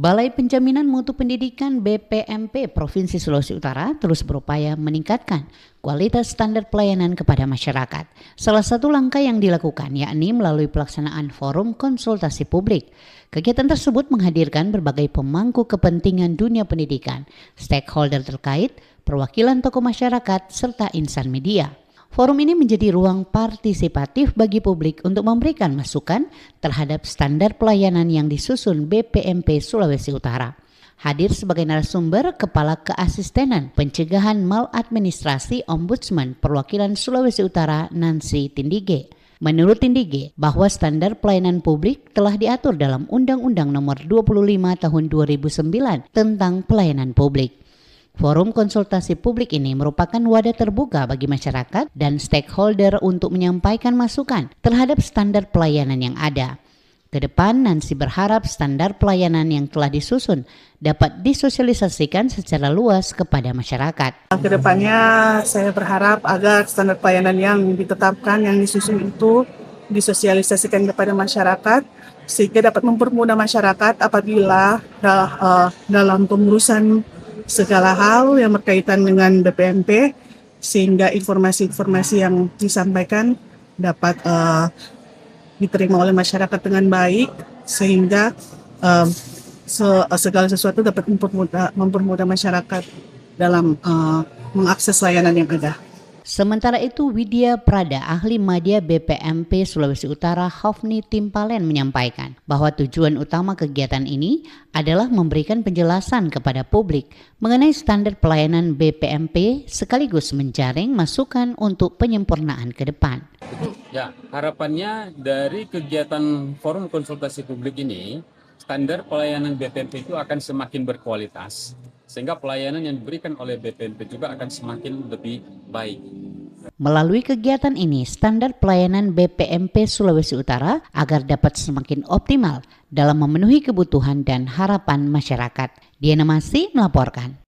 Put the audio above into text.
Balai Penjaminan Mutu Pendidikan BPMP Provinsi Sulawesi Utara terus berupaya meningkatkan kualitas standar pelayanan kepada masyarakat. Salah satu langkah yang dilakukan yakni melalui pelaksanaan forum konsultasi publik. Kegiatan tersebut menghadirkan berbagai pemangku kepentingan dunia pendidikan, stakeholder terkait, perwakilan tokoh masyarakat, serta insan media. Forum ini menjadi ruang partisipatif bagi publik untuk memberikan masukan terhadap standar pelayanan yang disusun BPMP Sulawesi Utara. Hadir sebagai narasumber Kepala Keasistenan Pencegahan Maladministrasi Ombudsman Perwakilan Sulawesi Utara Nancy Tindige. Menurut Tindige, bahwa standar pelayanan publik telah diatur dalam Undang-Undang Nomor 25 Tahun 2009 tentang pelayanan publik. Forum konsultasi publik ini merupakan wadah terbuka bagi masyarakat dan stakeholder untuk menyampaikan masukan terhadap standar pelayanan yang ada. Kedepan, Nancy berharap standar pelayanan yang telah disusun dapat disosialisasikan secara luas kepada masyarakat. Kedepannya saya berharap agar standar pelayanan yang ditetapkan, yang disusun itu disosialisasikan kepada masyarakat sehingga dapat mempermudah masyarakat apabila dalam pengurusan segala hal yang berkaitan dengan BPMP, sehingga informasi-informasi yang disampaikan dapat diterima oleh masyarakat dengan baik, sehingga segala sesuatu dapat mempermudah masyarakat dalam mengakses layanan yang ada. Sementara itu, Widya Prada, ahli media BPMP Sulawesi Utara Hafni Timpalen menyampaikan bahwa tujuan utama kegiatan ini adalah memberikan penjelasan kepada publik mengenai standar pelayanan BPMP sekaligus menjaring masukan untuk penyempurnaan ke depan. Ya, harapannya dari kegiatan forum konsultasi publik ini, standar pelayanan BPMP itu akan semakin berkualitas, sehingga pelayanan yang diberikan oleh BPMP juga akan semakin lebih baik. Melalui kegiatan ini, standar pelayanan BPMP Sulawesi Utara agar dapat semakin optimal dalam memenuhi kebutuhan dan harapan masyarakat. Diana Masih melaporkan.